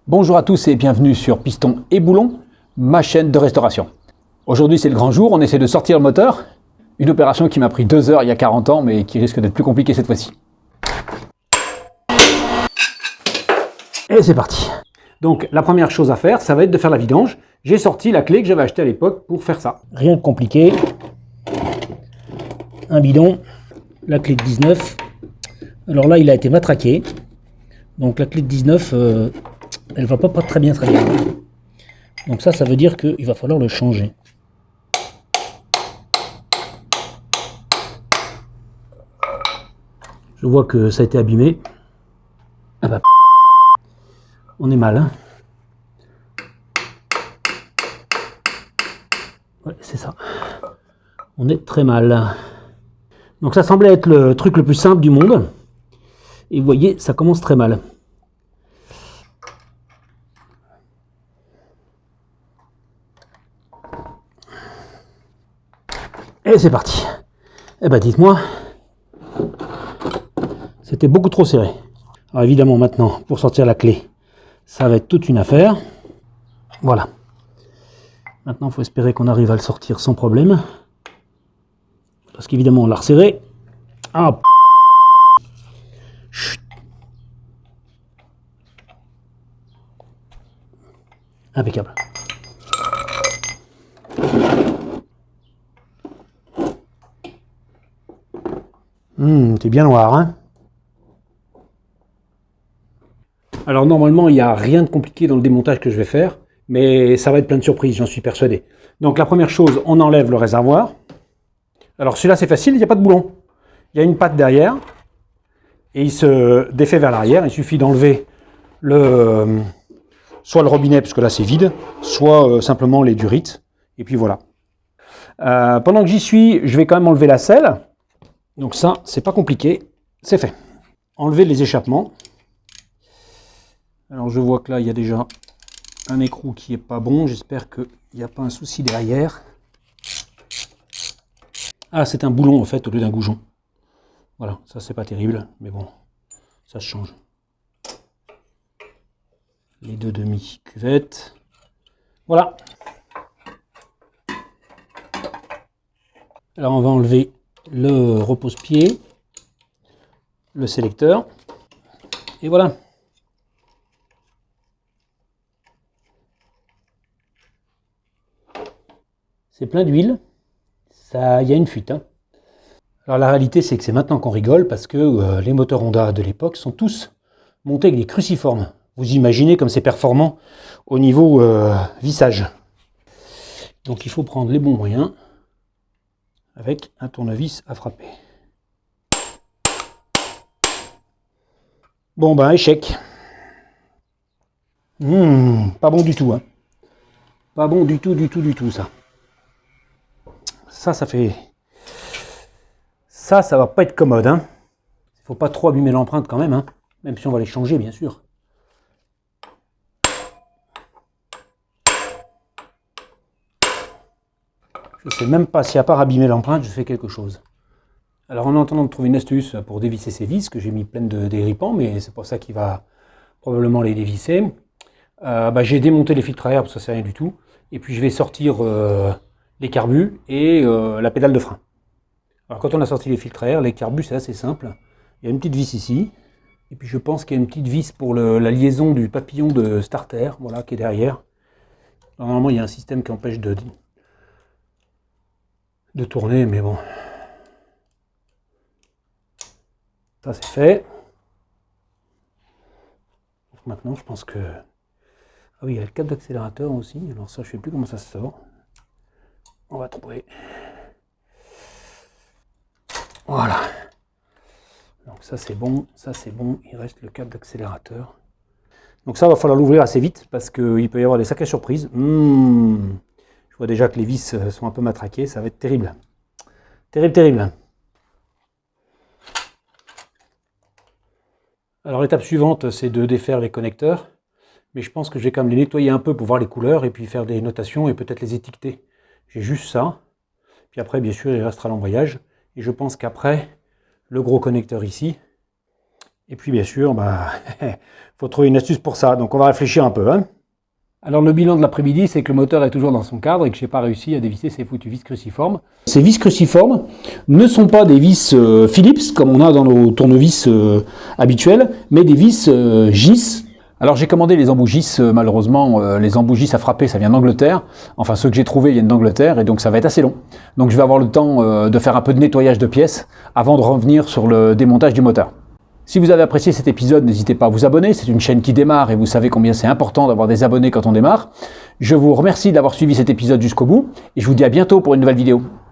Bonjour à tous et bienvenue sur Piston et Boulon, ma chaîne de restauration. Aujourd'hui c'est le grand jour, on essaie de sortir le moteur. Une opération qui m'a pris 2 heures il y a 40 ans mais qui risque d'être plus compliquée cette fois-ci. Et c'est parti. Donc la première chose à faire, ça va être de faire la vidange. J'ai sorti la clé que j'avais achetée à l'époque pour faire ça. Rien de compliqué. Un bidon, la clé de 19. Alors là il a été matraqué. Donc la clé de 19, elle va pas très bien. Donc ça veut dire qu'il va falloir le changer. Je vois que ça a été abîmé. Ah bah, on est mal, hein. Ouais, c'est ça. On est très mal. Donc ça semblait être le truc le plus simple du monde. Et vous voyez, ça commence très mal. Et c'est parti. Eh ben dites-moi, c'était beaucoup trop serré. Alors évidemment maintenant, pour sortir la clé, ça va être toute une affaire. Voilà. Maintenant, il faut espérer qu'on arrive à le sortir sans problème. Parce qu'évidemment, on l'a resserré. Ah, chut. Impeccable. C'est bien noir, hein. Alors normalement, il n'y a rien de compliqué dans le démontage que je vais faire, mais ça va être plein de surprises, j'en suis persuadé. Donc la première chose, on enlève le réservoir. Alors celui-là c'est facile, il n'y a pas de boulon. Il y a une patte derrière, et il se défait vers l'arrière. Il suffit d'enlever soit le robinet, parce que là c'est vide, soit simplement les durites, et puis voilà. Pendant que j'y suis, je vais quand même enlever la selle. Donc ça, c'est pas compliqué, c'est fait. Enlever les échappements. Alors je vois que là, il y a déjà un écrou qui est pas bon. J'espère qu'il n'y a pas un souci derrière. Ah, c'est un boulon en fait au lieu d'un goujon. Voilà, ça c'est pas terrible, mais bon, ça se change. Les deux demi-cuvettes. Voilà. Alors on va enlever le repose-pied, le sélecteur, et voilà. C'est plein d'huile, il y a une fuite, hein. Alors la réalité c'est que c'est maintenant qu'on rigole parce que les moteurs Honda de l'époque sont tous montés avec des cruciformes. Vous imaginez comme c'est performant au niveau vissage. Donc il faut prendre les bons moyens avec un tournevis à frapper. Bon ben échec. Pas bon du tout, hein. Pas bon du tout ça. Ça fait... Ça va pas être commode, hein. Faut pas trop abîmer l'empreinte quand même, hein. Même si on va les changer, bien sûr. Je sais même pas si à part abîmer l'empreinte, je fais quelque chose. Alors en attendant de trouver une astuce pour dévisser ces vis, que j'ai mis pleine de déripants, mais c'est pour ça qu'il va probablement les dévisser. J'ai démonté les filtres à air, parce que ça c'est rien du tout. Et puis je vais sortir les carbus et la pédale de frein. Alors quand on a sorti les filtres à air, les carbus c'est assez simple. Il y a une petite vis ici. Et puis je pense qu'il y a une petite vis pour la liaison du papillon de starter, voilà, qui est derrière. Normalement il y a un système qui empêche de tourner, mais bon. Ça c'est fait. Donc maintenant je pense que... Ah oui, il y a le câble d'accélérateur aussi. Alors ça je ne sais plus comment ça se sort. On va trouver. Voilà. Donc ça c'est bon, il reste le câble d'accélérateur. Donc ça va falloir l'ouvrir assez vite parce qu'il peut y avoir des sacrées surprises. Je vois déjà que les vis sont un peu matraquées, ça va être terrible. Terrible. Alors l'étape suivante c'est de défaire les connecteurs. Mais je pense que je vais quand même les nettoyer un peu pour voir les couleurs et puis faire des notations et peut-être les étiqueter. J'ai juste ça. Puis après bien sûr il restera l'embrayage. Et je pense qu'après, le gros connecteur ici, Et puis bien sûr, faut trouver une astuce pour ça, donc on va réfléchir un peu. Hein. Alors le bilan de l'après-midi, c'est que le moteur est toujours dans son cadre et que je n'ai pas réussi à dévisser ces foutues vis cruciformes. Ces vis cruciformes ne sont pas des vis Phillips, comme on a dans nos tournevis habituels, mais des vis GIS. Alors j'ai commandé les embouts GIS, malheureusement, les embouts GIS à frapper, ça vient d'Angleterre. Enfin, ceux que j'ai trouvés viennent d'Angleterre, et donc ça va être assez long. Donc je vais avoir le temps de faire un peu de nettoyage de pièces avant de revenir sur le démontage du moteur. Si vous avez apprécié cet épisode, n'hésitez pas à vous abonner, c'est une chaîne qui démarre et vous savez combien c'est important d'avoir des abonnés quand on démarre. Je vous remercie d'avoir suivi cet épisode jusqu'au bout et je vous dis à bientôt pour une nouvelle vidéo.